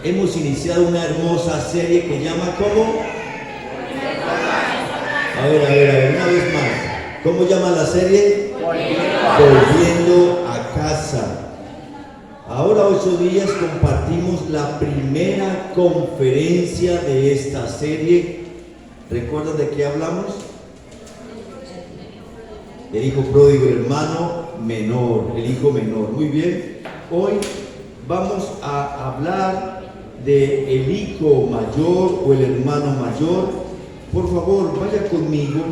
Hemos iniciado una hermosa serie que llama ¿cómo? A ver, una vez más. ¿Cómo llama la serie? Volviendo a casa. Ahora 8 días compartimos la primera conferencia de esta serie. ¿Recuerdan de qué hablamos? El hijo pródigo, el hermano menor, el hijo menor. Muy bien. Hoy vamos a hablar de el hijo mayor o el hermano mayor. Por favor, vaya conmigo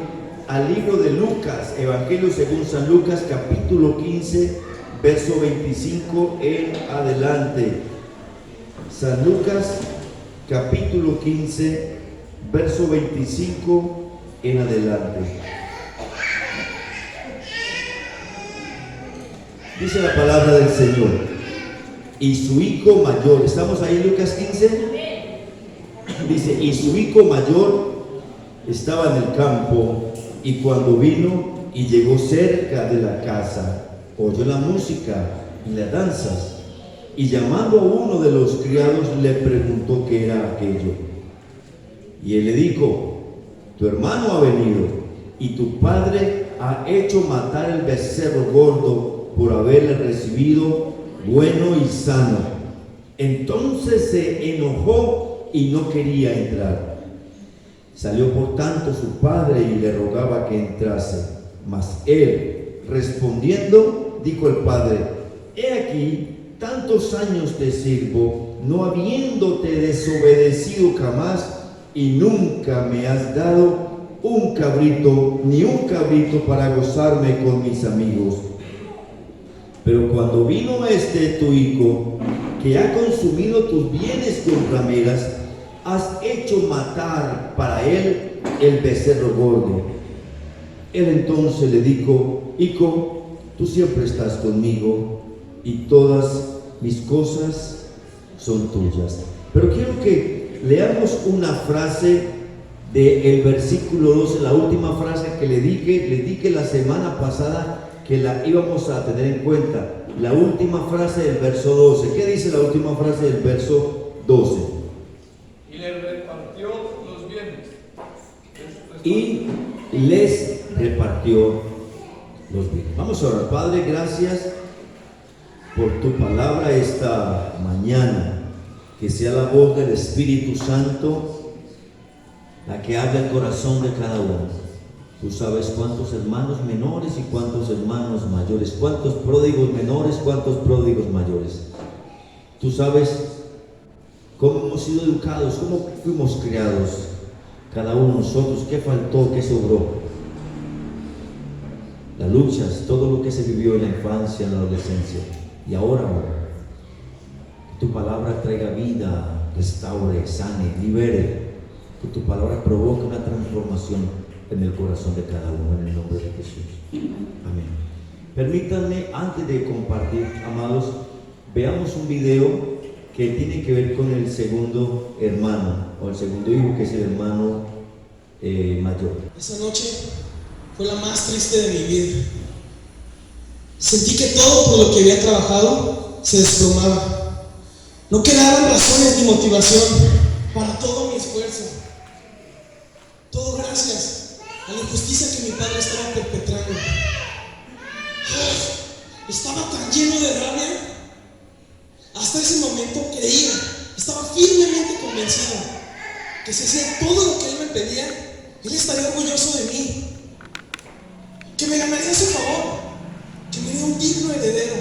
al libro de Lucas, Evangelio según San Lucas, capítulo 15, verso 25 en adelante. San Lucas, capítulo 15, verso 25 en adelante. Dice la palabra del Señor. Y su hijo mayor, ¿estamos ahí en Lucas 15? Dice, y su hijo mayor estaba en el campo, y cuando vino y llegó cerca de la casa, oyó la música y las danzas, y llamando a uno de los criados le preguntó qué era aquello. Y él le dijo, tu hermano ha venido, y tu padre ha hecho matar el becerro gordo por haberle recibido bueno y sano. Entonces se enojó y no quería entrar. Salió por tanto su padre y le rogaba que entrase. Mas él, respondiendo, dijo al padre, he aquí, tantos años te sirvo, no habiéndote desobedecido jamás, y nunca me has dado un cabrito, ni un cabrito para gozarme con mis amigos. Pero cuando vino tu hijo, que ha consumido tus bienes con rameras, has hecho matar para él el becerro gordo. Él entonces le dijo, hijo, tú siempre estás conmigo y todas mis cosas son tuyas. Pero quiero que leamos una frase del versículo 12, la última frase que le dije la semana pasada que la íbamos a tener en cuenta. La última frase del verso 12. ¿Qué dice la última frase del verso 12? Y le repartió los bienes. Y les repartió los bienes. Vamos a orar. Padre, gracias por tu palabra esta mañana. Que sea la voz del Espíritu Santo la que habla el corazón de cada uno. Tú sabes cuántos hermanos menores y cuántos hermanos mayores, cuántos pródigos menores, cuántos pródigos mayores. Tú sabes cómo hemos sido educados, cómo fuimos criados, cada uno de nosotros, qué faltó, qué sobró. Las luchas, todo lo que se vivió en la infancia, en la adolescencia. Y ahora, que tu palabra traiga vida, restaure, sane, libere. Que tu palabra provoque una transformación en el corazón de cada uno, en el nombre de Jesús. Amén. Permítanme, antes de compartir, amados, veamos un video que tiene que ver con el segundo hermano, o el segundo hijo, que es el hermano mayor. Esa noche fue la más triste de mi vida. Sentí que todo por lo que había trabajado se desplomaba. No quedaban razones ni motivación para todo mi esfuerzo. Todo gracias a la injusticia que mi padre estaba perpetrando. Estaba tan lleno de rabia. Hasta ese momento creía, estaba firmemente convencido que si hacía todo lo que él me pedía, él estaría orgulloso de mí, que me ganaría su favor, que me diera un digno heredero.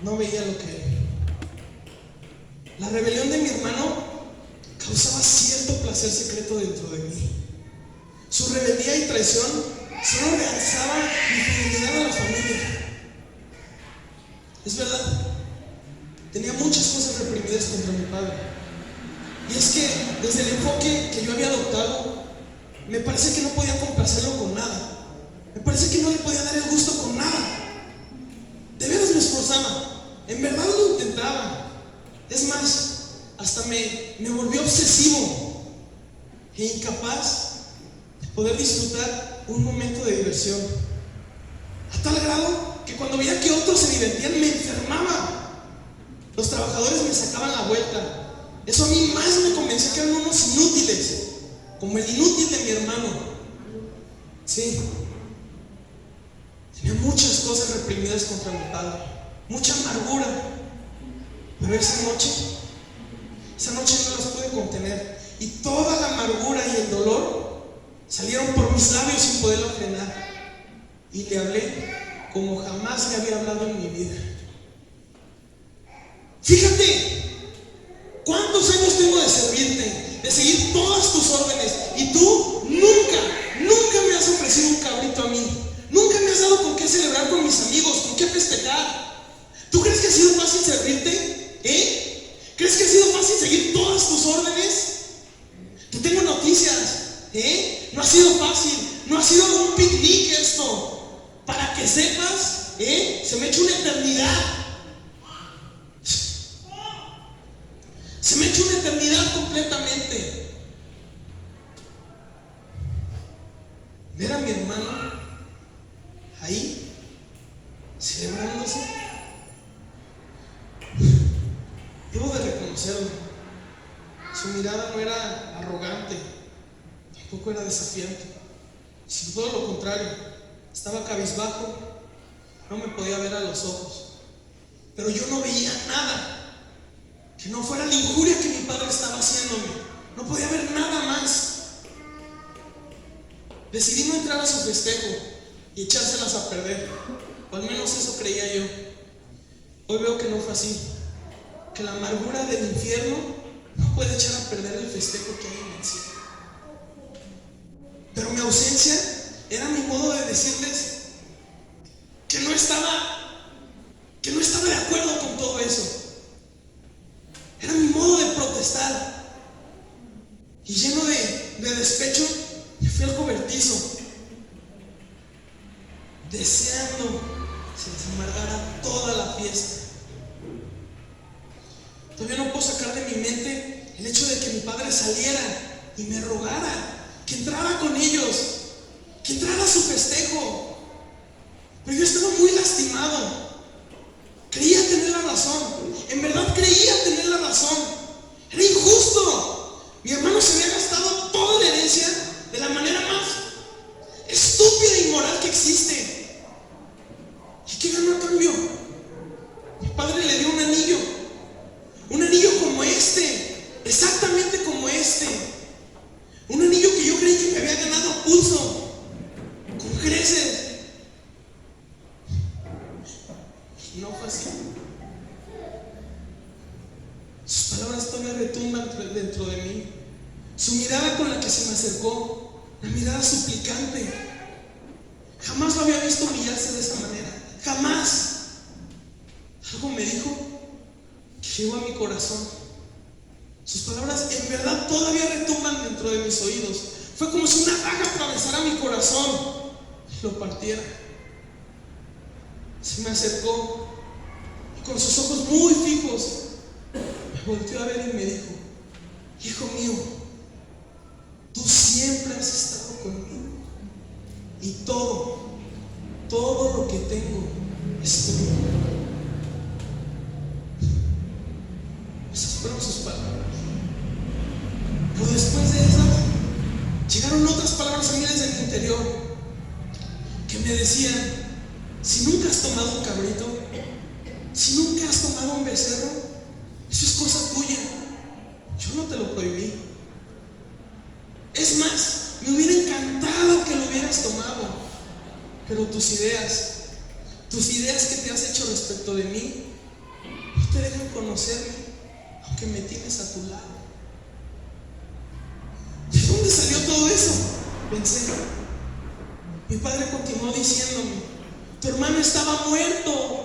No veía lo que era. La rebelión de mi hermano causaba cierto placer secreto dentro de mí. Su rebeldía y traición solo realzaba mi fidelidad a la familia. Es verdad, tenía muchas cosas reprimidas contra mi padre. Y es que desde el enfoque que yo había adoptado, me parece que no podía complacerlo con nada. Me parece que no le podía dar el gusto con nada. De veras me esforzaba, en verdad lo intentaba. Es más, hasta me volvió obsesivo e incapaz de poder disfrutar un momento de diversión. A tal grado que cuando veía que otros se divertían me enfermaba. Los trabajadores me sacaban la vuelta. Eso a mí más me convenció que eran unos inútiles, como el inútil de mi hermano. Sí. Tenía muchas cosas reprimidas contra mi padre, mucha amargura. Pero esa noche no las pude contener. Y toda la amargura y el dolor salieron por mis labios sin poderlo frenar. Y le hablé como jamás le había hablado en mi vida. Fíjate, ¿cuántos años tengo de servirte, de seguir todas tus órdenes? Y tú nunca me has ofrecido un cabrito a mí. Nunca me has dado con qué celebrar con mis amigos, con qué festejar. ¿Tú crees que ha sido fácil servirte? ¿Crees que ha sido fácil seguir todas tus órdenes? Te tengo noticias. No ha sido fácil. No ha sido un picnic esto. Para que sepas, se me ha hecho una eternidad. Se me ha hecho una eternidad completamente. Ver a mi hermano ahí, celebrándose. Debo de reconocerlo. Su mirada no era arrogante, tampoco era desafiante, sino todo lo contrario. Estaba cabizbajo, no me podía ver a los ojos, pero yo no veía nada que no fuera la injuria que mi padre estaba haciéndome. No podía ver nada más. Decidí no entrar a su festejo y echárselas a perder, o al menos eso creía yo. Hoy veo que no fue así, que la amargura del infierno no puede echar a perder el festejo que hay en el cielo. Pero mi ausencia era mi modo de decirles que no estaba de acuerdo con todo eso. Era mi modo de protestar. Y lleno de despecho, me fui al cobertizo, deseando que se les amargara toda la fiesta. Todavía no puedo sacar de mi mente el hecho de que mi padre saliera y me rogara que entrara con ellos, que entrara a su festejo. Pero yo estaba muy lastimado. Creía tener la razón. En verdad creía tener la razón. Era injusto. Mi hermano se había gastado toda la herencia de la manera más estúpida e inmoral que existe. ¿Y qué ganó a cambio? Mi padre le dio un anillo como este, exactamente como este. Un anillo que yo creí que me había ganado a pulso, con creces. No fue así. Sus palabras todavía retumban dentro de mí. Su mirada con la que se me acercó, la mirada suplicante. Jamás lo había visto humillarse de esa manera. Jamás. Algo me dijo que llegó a mi corazón. Sus palabras en verdad todavía retumban dentro de mis oídos. Fue como si una daga atravesara mi corazón y lo partiera. Se me acercó y con sus ojos muy fijos me volteó a ver y me dijo: hijo mío, tú siempre has estado conmigo y todo lo que tengo es tuyo. Esas fueron sus palabras. Pero después de esas llegaron otras palabras a mí desde mi interior que me decían: si nunca has tomado un cabrito, si nunca has tomado un becerro, eso es cosa tuya. Yo no te lo prohibí. Es más, me hubiera encantado que lo hubieras tomado. Pero tus ideas que te has hecho respecto de mí, no te dejan conocerme, aunque me tienes a tu lado. ¿De dónde salió todo eso? Pensé. Mi padre continuó diciéndome: tu hermano estaba muerto.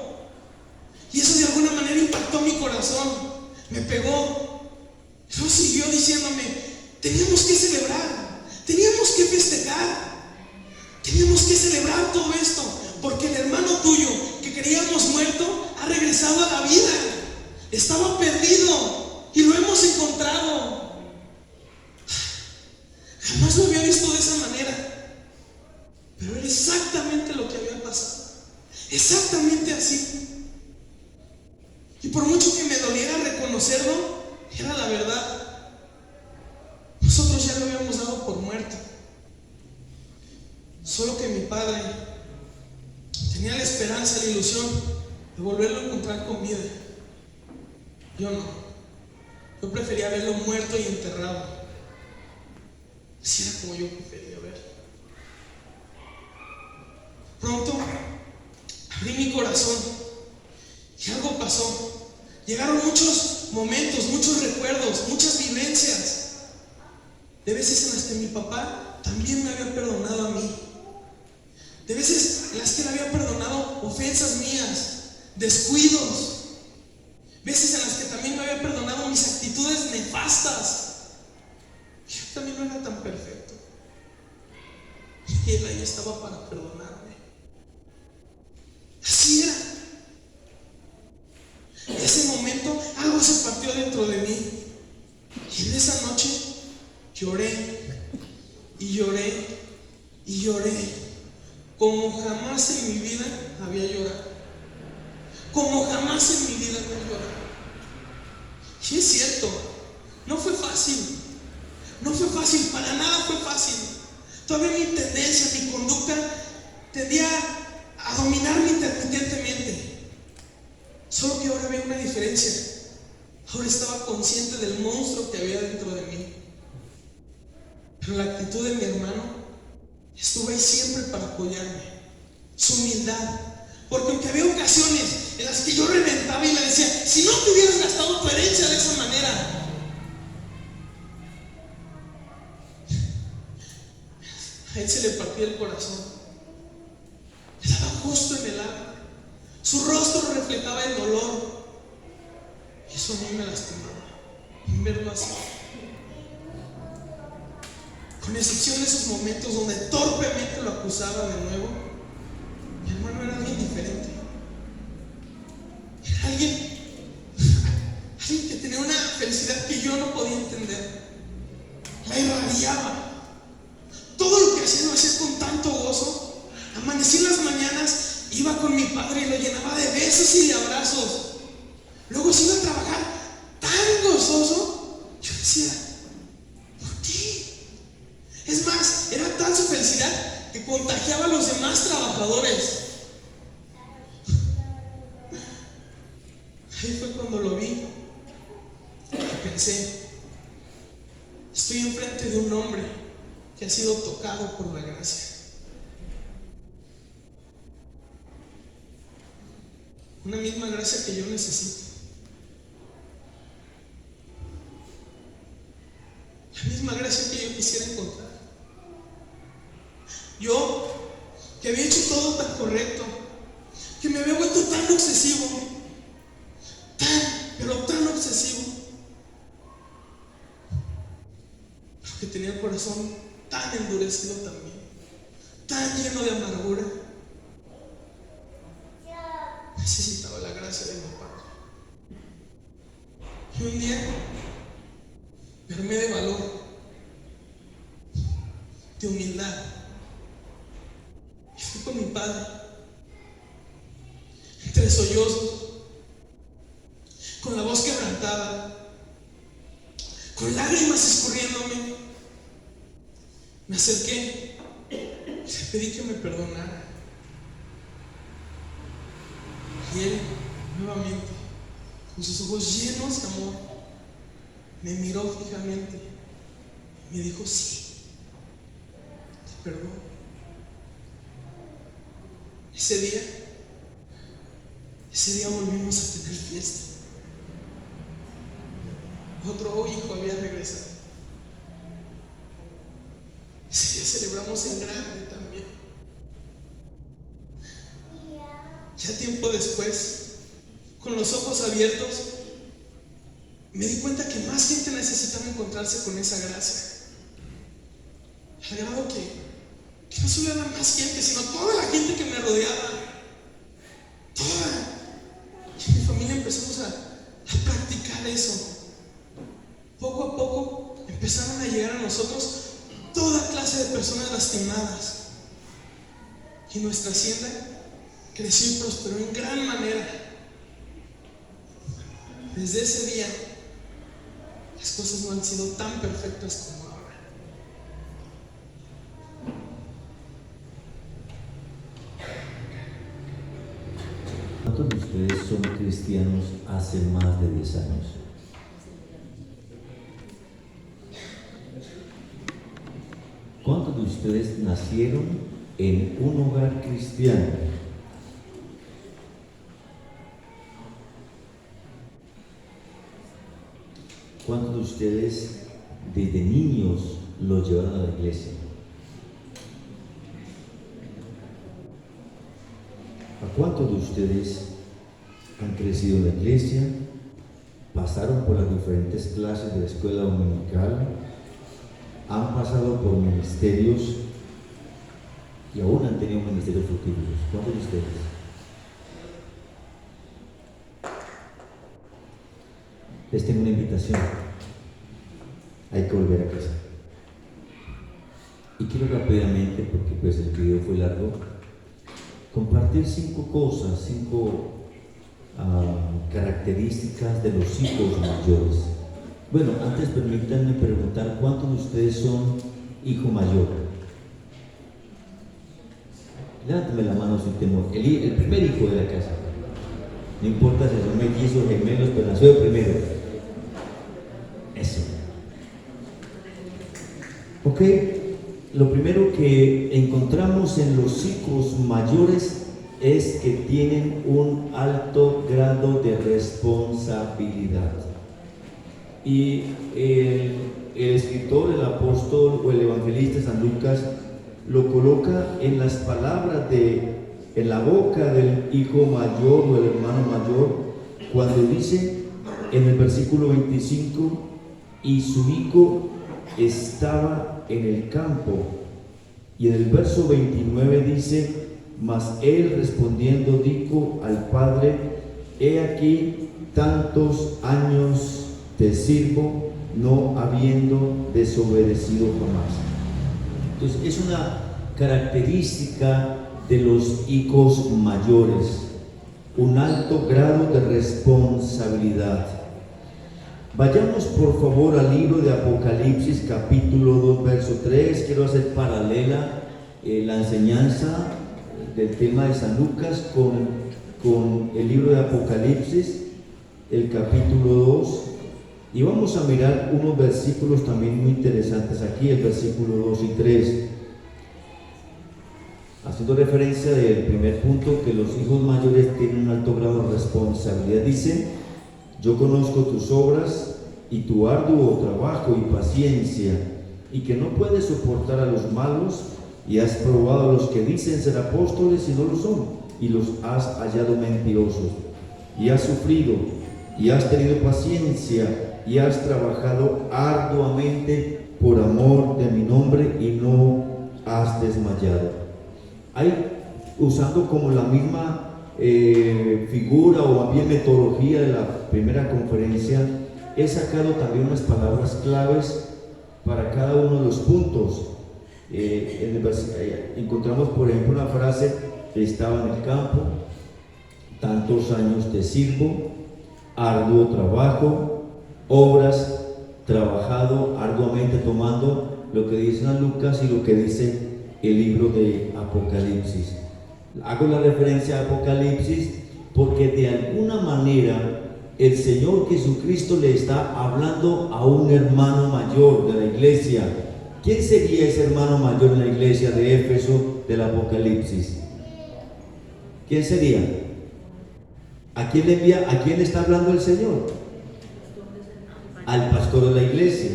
Y eso de alguna manera impactó mi corazón, me pegó. Luego siguió diciéndome: teníamos que celebrar, teníamos que festejar, teníamos que celebrar todo esto, porque el hermano tuyo que creíamos muerto ha regresado a la vida. Estaba perdido y lo hemos encontrado. Jamás lo había visto de esa manera, pero era exactamente lo que había pasado. Exactamente así. Y por mucho que me doliera reconocerlo, era la verdad. Nosotros ya lo habíamos dado por muerto. Solo que mi padre tenía la esperanza, la ilusión de volverlo a encontrar con vida. Yo no. Yo prefería verlo muerto y enterrado. Así era como yo prefería verlo. Pronto abrí mi corazón y algo pasó. Llegaron muchos momentos, muchos recuerdos, muchas vivencias, de veces en las que mi papá también me había perdonado a mí, de veces en las que él había perdonado ofensas mías, descuidos, veces en las que también me había perdonado mis actitudes nefastas. Yo también no era tan perfecto y él ahí estaba para perdonarme. Así era. En ese momento algo se partió dentro de mí y en esa noche lloré y lloré y lloré como jamás en mi vida había llorado, como jamás en mi vida había llorado. Y es cierto, no fue fácil, para nada fue fácil. Todavía mi tendencia, mi conducta tendía a dominarme intermitentemente. Solo que ahora veo una diferencia. Ahora estaba consciente del monstruo que había dentro de mí. Pero la actitud de mi hermano estuvo ahí siempre para apoyarme. Su humildad. Porque aunque había ocasiones en las que yo reventaba y le decía: si no te hubieras gastado tu herencia de esa manera. A él se le partía el corazón. Le daba justo en el alma. Su rostro reflejaba el dolor. Y eso a mí me lastimaba, en verlo así. Con excepción de esos momentos donde torpemente lo acusaba de nuevo, mi hermano era alguien diferente. Era alguien que tenía una felicidad que yo no podía entender. La irradiaba. Todo lo que hacía lo hacía con tanto gozo. Amanecí en las mañanas, iba con mi padre y lo llenaba de besos y de abrazos. Luego se iba a trabajar tan gozoso. Yo decía: ¿por qué? Es más, era tan su felicidad que contagiaba a los demás trabajadores. Ahí fue cuando lo vi y pensé: estoy enfrente de un hombre que ha sido tocado por la gracia. Una misma gracia que yo necesito. La misma gracia que yo quisiera encontrar. Yo, que había hecho todo tan correcto, que me había vuelto tan obsesivo, pero tan obsesivo, pero que tenía el corazón tan endurecido también, tan lleno de amargura. Necesitaba la gracia de mi Padre. Y un día me armé de valor, de humildad, y fui con mi Padre, entre sollozos, con la voz quebrantada, con lágrimas escurriéndome. Me acerqué y le pedí que me perdonara. Y él, nuevamente, con sus ojos llenos de amor, me miró fijamente y me dijo: sí, te perdono. Ese día volvimos a tener fiesta. Otro hijo había regresado. Ese día celebramos en grande también. Ya tiempo después, con los ojos abiertos, me di cuenta que más gente necesitaba encontrarse con esa gracia. Al grado que no solo era más gente, sino toda la gente que me rodeaba. Toda. Y mi familia empezamos a practicar eso. Poco a poco empezaron a llegar a nosotros toda clase de personas lastimadas. Y nuestra hacienda creció y prosperó en gran manera. desde ese día, las cosas no han sido tan perfectas como ahora. ¿Cuántos de ustedes son cristianos hace más de 10 años? ¿Cuántos de ustedes nacieron en un hogar cristiano? ¿Cuántos de ustedes desde niños los llevaron a la iglesia? ¿A cuántos de ustedes han crecido en la iglesia? ¿Pasaron por las diferentes clases de la escuela dominical? ¿Han pasado por ministerios y aún han tenido ministerios fructíferos? ¿Cuántos de ustedes? Les tengo una invitación. Hay que volver a casa. Y quiero rápidamente, porque pues el video fue largo, compartir 5 cosas, 5 características de los hijos mayores. Bueno, antes permítanme preguntar, ¿cuántos de ustedes son hijo mayor? Levántame la mano sin temor. El primer hijo de la casa. No importa si son mellizos, gemelos, pero nació el primero. Eso. Ok, lo primero que encontramos en los hijos mayores es que tienen un alto grado de responsabilidad. Y el escritor, el apóstol o el evangelista San Lucas lo coloca en las palabras en la boca del hijo mayor o el hermano mayor, cuando dice en el versículo 25: y su hijo estaba en el campo. Y en el verso 29 dice: mas él respondiendo dijo al padre: he aquí tantos años te sirvo, no habiendo desobedecido jamás. Entonces es una característica de los hijos mayores, un alto grado de responsabilidad. Vayamos por favor al libro de Apocalipsis capítulo 2 verso 3. Quiero hacer paralela la enseñanza del tema de San Lucas con el libro de Apocalipsis, el capítulo 2, y vamos a mirar unos versículos también muy interesantes aquí, el versículo 2 y 3, haciendo referencia del primer punto, que los hijos mayores tienen un alto grado de responsabilidad. Dice: yo conozco tus obras y tu arduo trabajo y paciencia, y que no puedes soportar a los malos, y has probado a los que dicen ser apóstoles y no lo son, y los has hallado mentirosos, y has sufrido, y has tenido paciencia, y has trabajado arduamente por amor de mi nombre, y no has desmayado. Hay, usando como la misma figura o más bien metodología de la primera conferencia, he sacado también unas palabras claves para cada uno de los puntos. Encontramos por ejemplo una frase: estaba en el campo, tantos años te sirvo, arduo trabajo, obras, trabajado arduamente, tomando lo que dice San Lucas y lo que dice el libro de Apocalipsis. Hago la referencia a Apocalipsis porque de alguna manera el Señor Jesucristo le está hablando a un hermano mayor de la iglesia. ¿Quién sería ese hermano mayor en la iglesia de Éfeso del Apocalipsis? ¿Quién sería? ¿A quién le envía? ¿A quién le está hablando el Señor? Al pastor de la iglesia.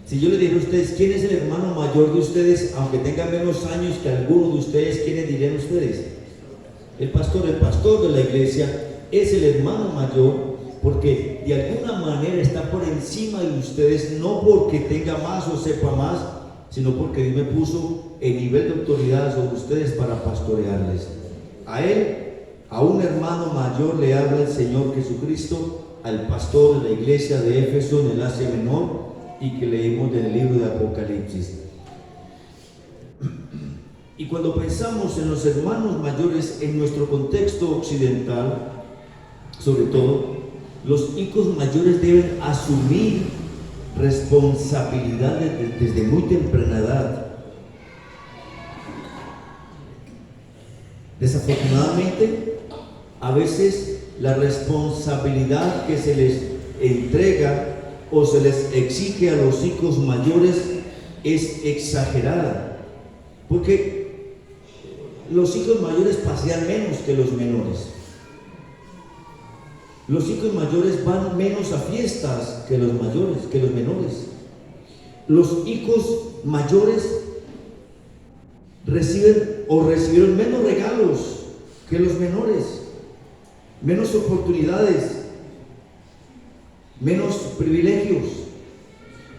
Si yo le dijera a ustedes, ¿quién es el hermano mayor de ustedes, aunque tenga menos años que algunos de ustedes, quiénes dirían ustedes? El pastor de la iglesia es el hermano mayor, porque de alguna manera está por encima de ustedes, no porque tenga más o sepa más, sino porque Dios me puso el nivel de autoridad sobre ustedes para pastorearles. A él, a un hermano mayor, le habla el Señor Jesucristo, al pastor de la iglesia de Éfeso en el Asia Menor, y que leímos del libro de Apocalipsis. Y cuando pensamos en los hermanos mayores en nuestro contexto occidental, sobre todo, los hijos mayores deben asumir responsabilidades desde muy temprana edad. Desafortunadamente, a veces la responsabilidad que se les entrega o se les exige a los hijos mayores es exagerada, porque los hijos mayores pasean menos que los menores. Los hijos mayores van menos a fiestas que los menores. Los hijos mayores recibieron menos regalos que los menores, menos oportunidades, menos privilegios,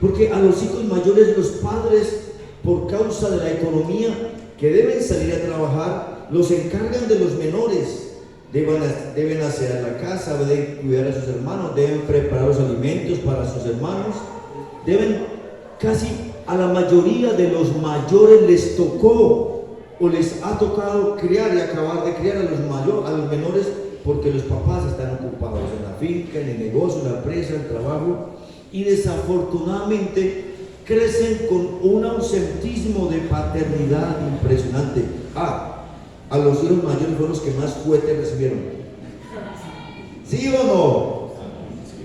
porque a los hijos mayores los padres, por causa de la economía, que deben salir a trabajar, los encargan de los menores. Deben hacer la casa, deben cuidar a sus hermanos, deben preparar los alimentos para sus hermanos, casi a la mayoría de los mayores les tocó o les ha tocado criar y acabar de criar a los menores, porque los papás están ocupados en la finca, en el negocio, en la empresa, en el trabajo, y desafortunadamente crecen con un ausentismo de paternidad impresionante. A los hijos mayores fueron los que más cohetes recibieron. ¿Sí o no?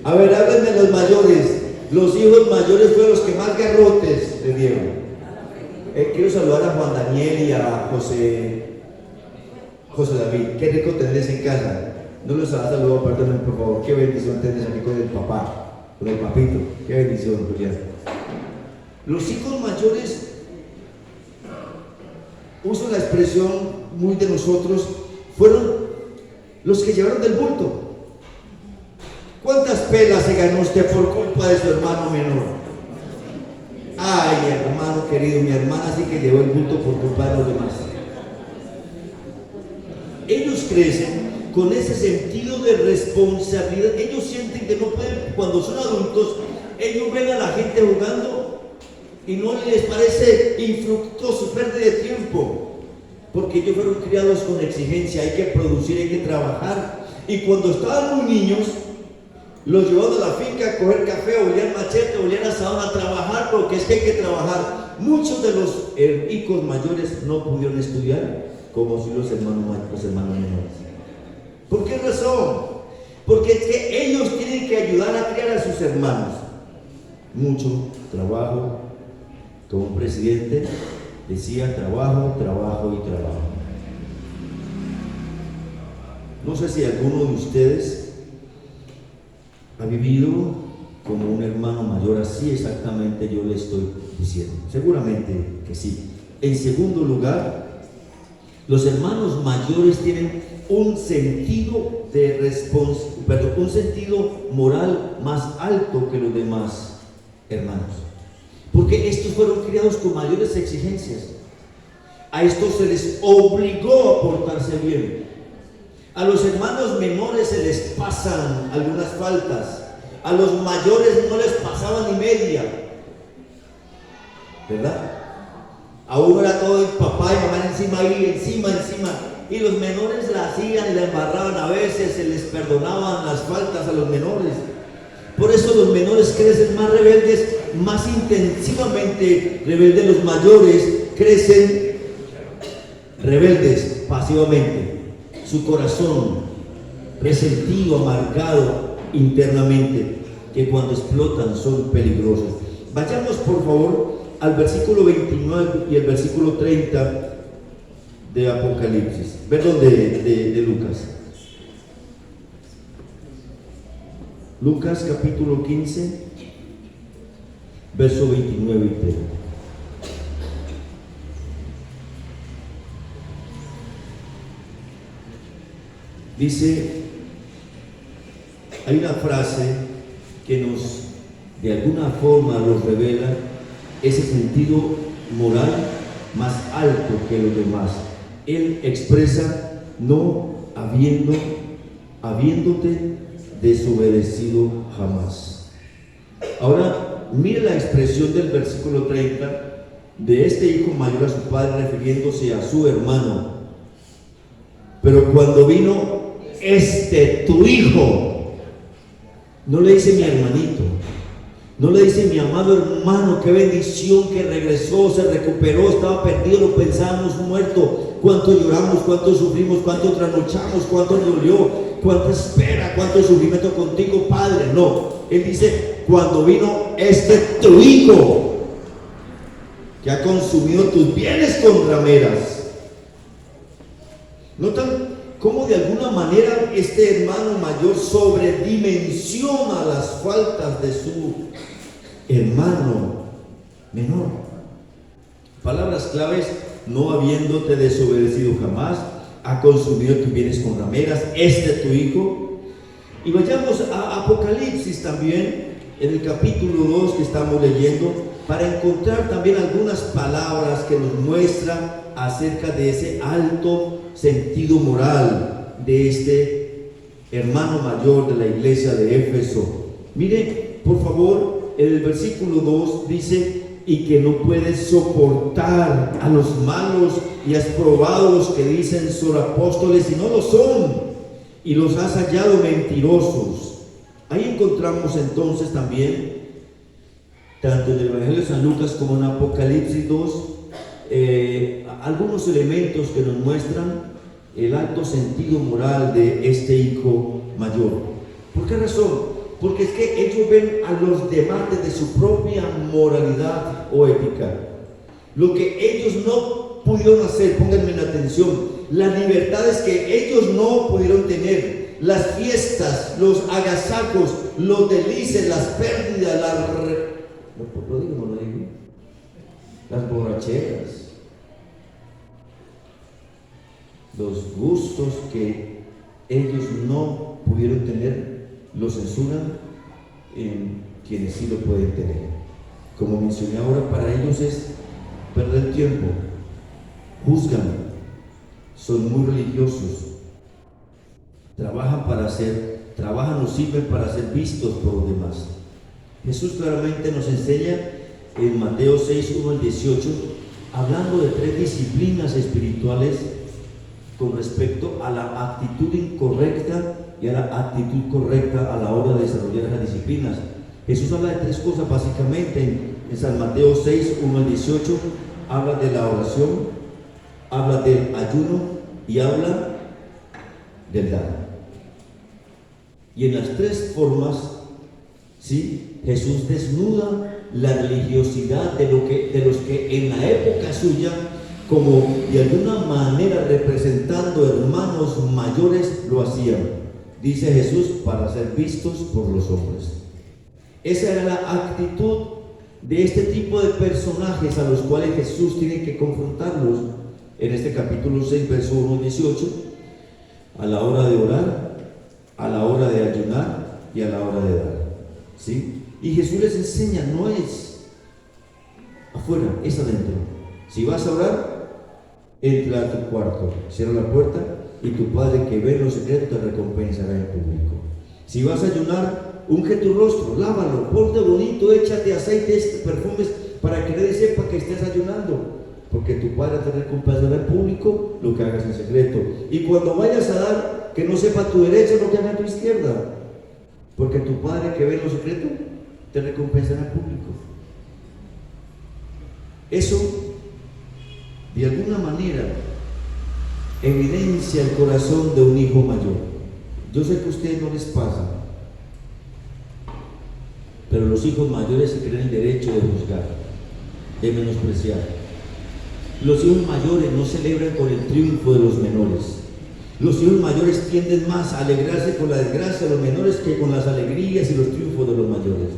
A ver, háblenme de los mayores. Los hijos mayores fueron los que más garrotes le dieron. Quiero saludar a Juan Daniel y a José David. Qué rico tenerles en casa. No los ha saludado, perdónenme por favor. Qué bendición tenerles aquí con el papá, con el papito. Qué bendición, Julián. Los hijos mayores, uso la expresión muy de nosotros, fueron los que llevaron del bulto. ¿Cuántas pelas se ganó usted por culpa de su hermano menor? Ay, hermano querido, mi hermana sí que llevó el bulto por culpa de los demás. Ellos crecen con ese sentido de responsabilidad. Ellos sienten que no pueden, cuando son adultos, ellos ven a la gente jugando y no les parece infructuoso, pérdida de tiempo, porque ellos fueron criados con exigencia. Hay que producir, hay que trabajar. Y cuando estaban muy niños, los llevaban a la finca a coger café, olían machete, olían asadón, a trabajar, porque es que hay que trabajar. Muchos de los hijos mayores no pudieron estudiar, como si los hermanos menores. ¿Por qué razón? Porque es que ellos tienen que ayudar a criar a sus hermanos. Mucho trabajo. Como un presidente decía: trabajo, trabajo y trabajo. No sé si alguno de ustedes ha vivido como un hermano mayor así exactamente yo le estoy diciendo. Seguramente que sí. En segundo lugar, los hermanos mayores tienen un sentido un sentido moral más alto que los demás hermanos, porque estos fueron criados con mayores exigencias. A estos se les obligó a portarse bien. A los hermanos menores se les pasan algunas faltas, a los mayores no les pasaba ni media, ¿verdad? A uno era todo el papá y mamá encima, y los menores la hacían y la embarraban. A veces se les perdonaban las faltas a los menores. Por eso los menores crecen más rebeldes, más intensivamente rebeldes. Los mayores crecen rebeldes pasivamente. Su corazón resentido, amargado internamente, que cuando explotan son peligrosos. Vayamos por favor al versículo 29 y el versículo 30 de Apocalipsis, perdón, de Lucas. Lucas capítulo 15, verso 29 y 30. Dice, hay una frase que nos, de alguna forma, nos revela ese sentido moral más alto que los demás. Él expresa: no habiéndote desobedecido jamás. Ahora, mire la expresión del versículo 30 de este hijo mayor a su padre, refiriéndose a su hermano. Pero cuando vino tu hijo, No le dice mi hermanito, no le dice mi amado hermano, qué bendición que regresó, se recuperó, estaba perdido, lo pensábamos muerto. Cuánto lloramos, cuánto sufrimos, cuánto trasnochamos, cuánto nos dolió, cuánta espera, cuánto sufrimiento contigo, Padre. No, Él dice, cuando vino tu hijo, que ha consumido tus bienes con rameras. ¿Notan cómo de alguna manera este hermano mayor sobredimensiona las faltas de su hermano menor? Palabras claves: no habiéndote desobedecido jamás, ha consumido tus bienes con rameras, tu hijo. Y vayamos a Apocalipsis también, en el capítulo 2 que estamos leyendo, para encontrar también algunas palabras que nos muestran acerca de ese alto sentido moral de este hermano mayor de la iglesia de Éfeso. Mire, por favor, en el versículo 2 dice: y que no puedes soportar a los malos, y has probado los que dicen son apóstoles y no lo son, y los has hallado mentirosos. Ahí encontramos entonces también, tanto en el Evangelio de San Lucas como en Apocalipsis 2, algunos elementos que nos muestran el alto sentido moral de este hijo mayor. ¿Por qué razón? Porque es que ellos ven a los demás desde su propia moralidad o ética. Lo que ellos no pudieron hacer, pónganme en atención, las libertades que ellos no pudieron tener, las fiestas, los agasajos, los delices, las pérdidas, las borracheras, los gustos que ellos no pudieron tener, los censuran en quienes sí lo pueden tener. Como mencioné ahora, para ellos es perder tiempo, juzgan, son muy religiosos, trabajan o sirven para ser vistos por los demás. Jesús claramente nos enseña en Mateo 6, 1 al 18, hablando de 3 disciplinas espirituales con respecto a la actitud incorrecta y a la actitud correcta a la hora de desarrollar esas disciplinas. Jesús habla de 3 cosas básicamente en San Mateo 6, 1 al 18. Habla de la oración, habla del ayuno y habla del dar. Y en las 3 formas, ¿sí?, Jesús desnuda la religiosidad de los que en la época suya, como de alguna manera representando hermanos mayores, lo hacían. Dice Jesús, para ser vistos por los hombres. Esa era la actitud de este tipo de personajes a los cuales Jesús tiene que confrontarlos en este capítulo 6, verso 1 al 18, a la hora de orar, a la hora de ayunar y a la hora de dar. ¿Sí? Y Jesús les enseña, no es afuera, es adentro. Si vas a orar, entra a tu cuarto, cierra la puerta, y tu Padre que ve en lo secreto te recompensará en público. Si vas a ayunar, unge tu rostro, lávalo, ponte bonito, échate aceites, perfumes, para que nadie sepa que estés ayunando, porque tu Padre te recompensará en público lo que hagas en secreto. Y cuando vayas a dar, que no sepa tu derecha lo que haga tu izquierda, porque tu Padre que ve en lo secreto te recompensará en público. Eso, de alguna manera, evidencia el corazón de un hijo mayor. Yo sé que a ustedes no les pasa, pero los hijos mayores se creen el derecho de juzgar, de menospreciar. Los hijos mayores no celebran con el triunfo de los menores. Los hijos mayores tienden más a alegrarse con la desgracia de los menores que con las alegrías y los triunfos de los mayores.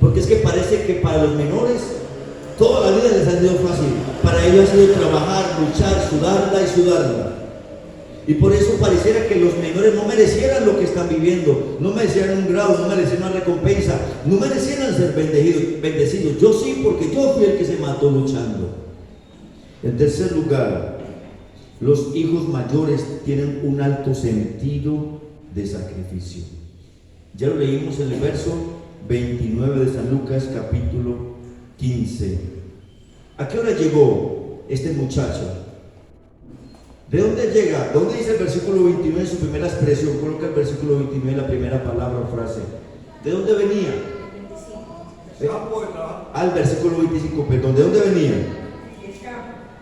Porque es que parece que para los menores toda la vida les ha sido fácil. Para ellos ha sido trabajar, luchar, sudarla y sudarla. Y por eso pareciera que los menores no merecieran lo que están viviendo, no merecieran un grado, no merecieran una recompensa, no merecieran ser bendecidos. Yo sí, porque yo fui el que se mató luchando. En tercer lugar, los hijos mayores tienen un alto sentido de sacrificio. Ya lo leímos en el verso 29 de San Lucas, capítulo 15. ¿A qué hora llegó este muchacho? ¿De dónde llega? ¿De dónde dice el versículo 21 en su primera expresión? Coloca el versículo 29 en la primera palabra o frase. ¿De dónde venía? Al versículo 25, perdón. ¿De dónde venía?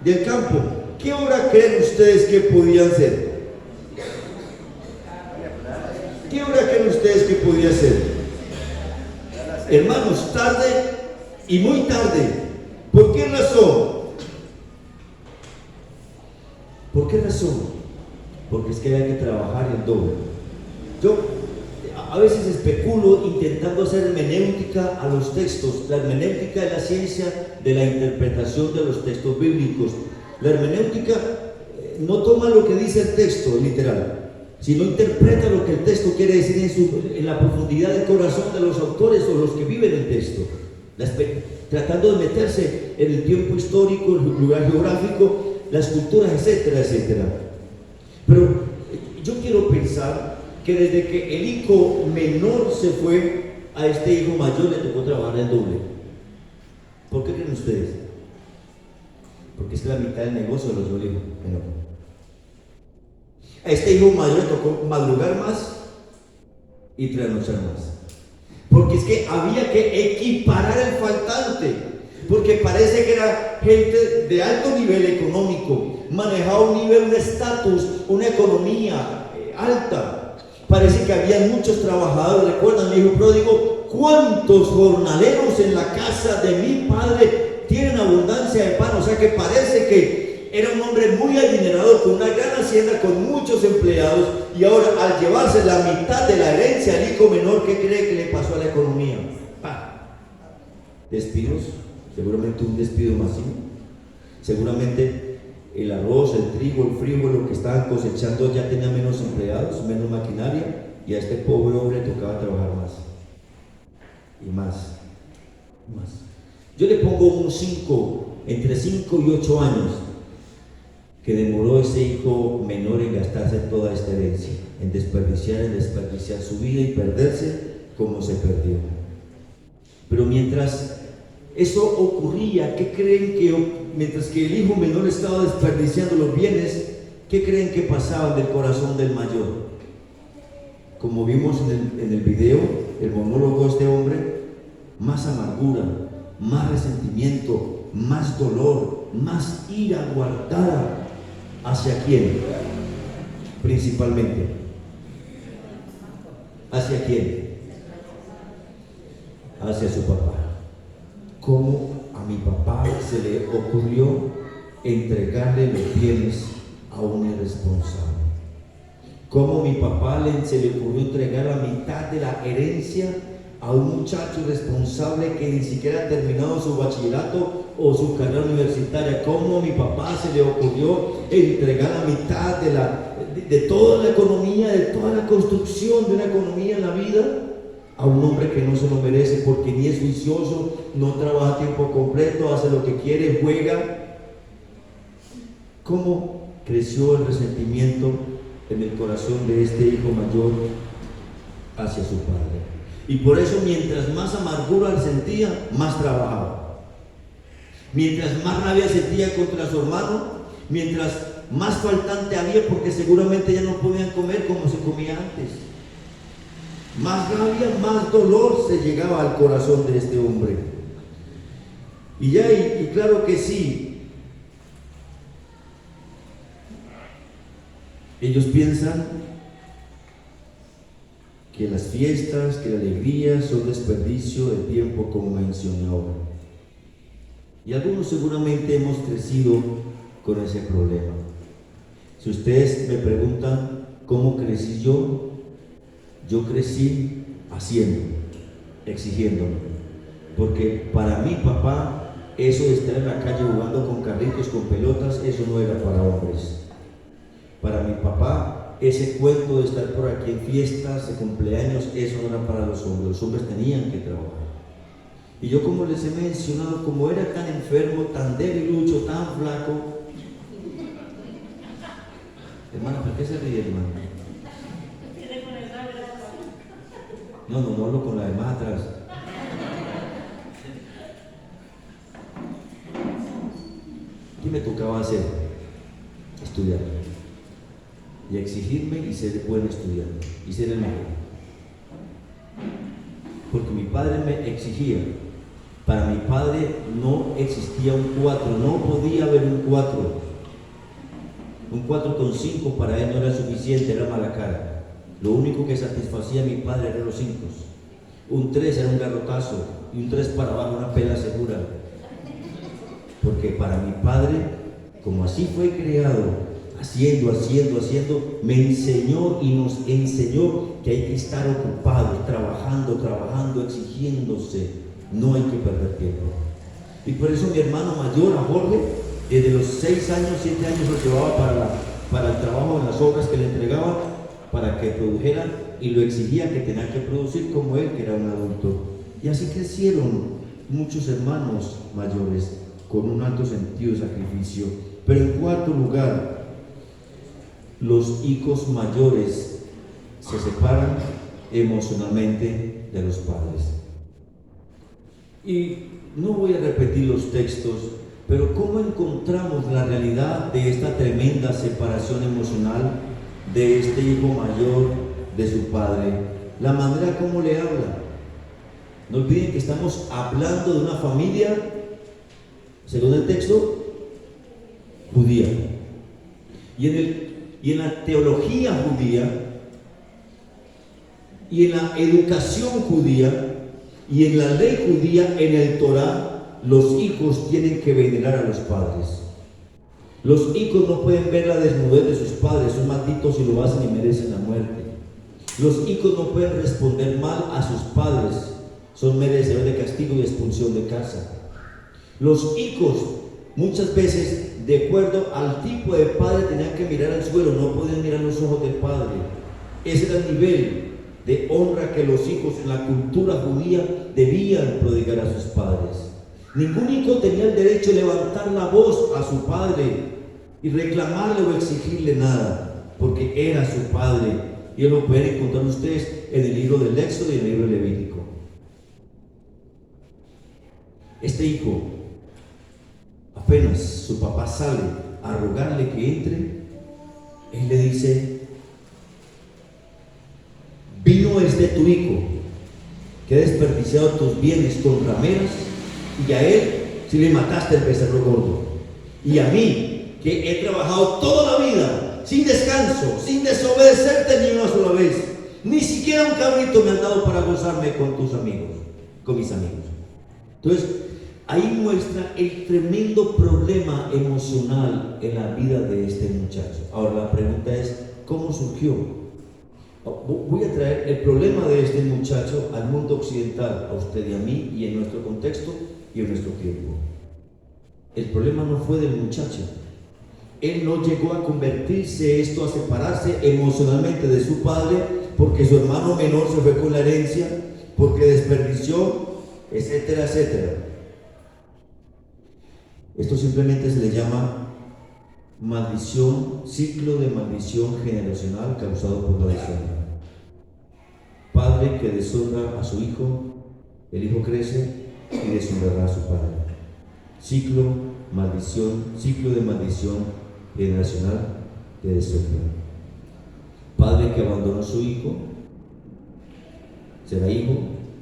Del campo. ¿Qué obra creen ustedes que podían ser? ¿Qué obra creen ustedes que podía ser? Hermanos, tarde y muy tarde. ¿Por qué razón? ¿Por qué razón? Porque es que había que trabajar el doble. Yo a veces especulo intentando hacer hermenéutica a los textos. La hermenéutica es la ciencia de la interpretación de los textos bíblicos. La hermenéutica no toma lo que dice el texto literal, sino interpreta lo que el texto quiere decir en la profundidad del corazón de los autores o los que viven el texto, tratando de meterse en el tiempo histórico, el lugar geográfico, las culturas, etcétera, etcétera. Pero yo quiero pensar que desde que el hijo menor se fue, a este hijo mayor le tocó trabajar el doble. ¿Por qué creen ustedes? Porque es que la mitad del negocio lo llevó el hijo menor. A este hijo mayor le tocó madrugar más y trasnochar más. Porque es que había que equiparar el faltante. Porque parece que era gente de alto nivel económico, manejaba un nivel, un estatus, una economía alta. Parece que había muchos trabajadores. Recuerdan, mi hijo pródigo, ¿cuántos jornaleros en la casa de mi padre tienen abundancia de pan? O sea que parece que era un hombre muy adinerado, con una gran hacienda, con muchos empleados, y ahora al llevarse la mitad de la herencia al hijo menor, ¿qué cree que le pasó a la economía? Despidos, seguramente un despido masivo, seguramente el arroz, el trigo, el frijol, lo que estaban cosechando ya tenía menos empleados, menos maquinaria, y a este pobre hombre le tocaba trabajar más y más y más. Yo le pongo un 5, entre 5 y 8 años que demoró ese hijo menor en gastarse toda esta herencia, en desperdiciar su vida y perderse como se perdió. Pero mientras eso ocurría, ¿qué creen que, mientras que el hijo menor estaba desperdiciando los bienes, qué creen que pasaba del corazón del mayor? Como vimos en el video, el monólogo de este hombre, más amargura, más resentimiento, más dolor, más ira guardada. ¿Hacia quién? Principalmente. ¿Hacia quién? Hacia su papá. ¿Cómo a mi papá se le ocurrió entregarle los bienes a un irresponsable? ¿Cómo a mi papá se le ocurrió entregar la mitad de la herencia a un muchacho irresponsable que ni siquiera ha terminado su bachillerato o su carrera universitaria? ¿Cómo a mi papá se le ocurrió entregar la mitad de toda la economía, de toda la construcción de una economía en la vida a un hombre que no se lo merece, porque ni es vicioso, no trabaja a tiempo completo, hace lo que quiere, juega? ¿Cómo creció el resentimiento en el corazón de este hijo mayor hacia su padre? Y por eso, mientras más amargura sentía, más trabajaba. Mientras más rabia sentía contra su hermano, mientras más faltante había, porque seguramente ya no podían comer como se comía antes, más rabia, más dolor se llegaba al corazón de este hombre. Y claro que sí, ellos piensan que las fiestas, que la alegría son desperdicio de tiempo, como mencioné ahora. Y algunos seguramente hemos crecido con ese problema. Si ustedes me preguntan cómo crecí yo crecí haciendo, exigiéndolo. Porque para mi papá, eso de estar en la calle jugando con carritos, con pelotas, eso no era para hombres. Para mi papá, ese cuento de estar por aquí en fiestas, de cumpleaños, eso no era para los hombres tenían que trabajar. Y yo, como les he mencionado, como era tan enfermo, tan debilucho, tan flaco. Hermano, ¿por qué se ríe, hermano? No hablo con la de más atrás. ¿Qué me tocaba hacer? Estudiar. y a exigirme y ser buen estudiante y ser el mejor. Porque mi padre me exigía. Para mi padre no existía un 4, no podía haber un 4. Un 4,5 para él no era suficiente, era mala cara. Lo único que satisfacía a mi padre eran los 5. Un 3 era un garrotazo y un 3 para abajo una pela segura. Porque para mi padre, como así fue creado, haciendo, me enseñó y nos enseñó que hay que estar ocupados, trabajando, exigiéndose. No hay que perder tiempo. Y por eso mi hermano mayor, a Jorge, desde los 6 años, 7 años lo llevaba para el trabajo en las obras que le entregaban, para que produjera, y lo exigía que tenía que producir como él, que era un adulto. Y así crecieron muchos hermanos mayores con un alto sentido de sacrificio. Pero en cuarto lugar, los hijos mayores se separan emocionalmente de los padres. Y no voy a repetir los textos, pero ¿cómo encontramos la realidad de esta tremenda separación emocional de este hijo mayor de su padre? La manera como le habla. No olviden que estamos hablando de una familia, según el texto, judía. Y en la teología judía, y en la educación judía, y en la ley judía, en el Torá, los hijos tienen que venerar a los padres. Los hijos no pueden ver la desnudez de sus padres, son malditos y lo hacen y merecen la muerte. Los hijos no pueden responder mal a sus padres, son merecedores de castigo y expulsión de casa. Los hijos, muchas veces, de acuerdo al tipo de padre, tenían que mirar al suelo, no podían mirar los ojos del padre. Ese era el nivel de honra que los hijos en la cultura judía debían prodigar a sus padres. Ningún hijo tenía el derecho de levantar la voz a su padre y reclamarle o exigirle nada, porque era su padre. Y lo pueden encontrar ustedes en el libro del Éxodo y en el libro del Levítico. Este hijo, apenas su papá sale a rogarle que entre, él le dice: vino tu hijo, que ha desperdiciado tus bienes con rameras, y a él si le mataste el becerro gordo, y a mí, que he trabajado toda la vida sin descanso, sin desobedecerte ni una sola vez, ni siquiera un cabrito me han dado para gozarme con tus amigos, con mis amigos. Entonces ahí muestra el tremendo problema emocional en la vida de este muchacho. Ahora la pregunta es: ¿cómo surgió? Voy a traer el problema de este muchacho al mundo occidental, a usted y a mí, y en nuestro contexto y en nuestro tiempo. El problema no fue del muchacho. Él no llegó a convertirse a separarse emocionalmente de su padre porque su hermano menor se fue con la herencia, porque desperdició, etcétera, etcétera. Esto simplemente se le llama maldición, ciclo de maldición generacional causado por la deshonra. Padre que deshonra a su hijo, el hijo crece y deshonrará a su padre. Ciclo de maldición generacional de deshonra. Padre que abandonó a su hijo, será hijo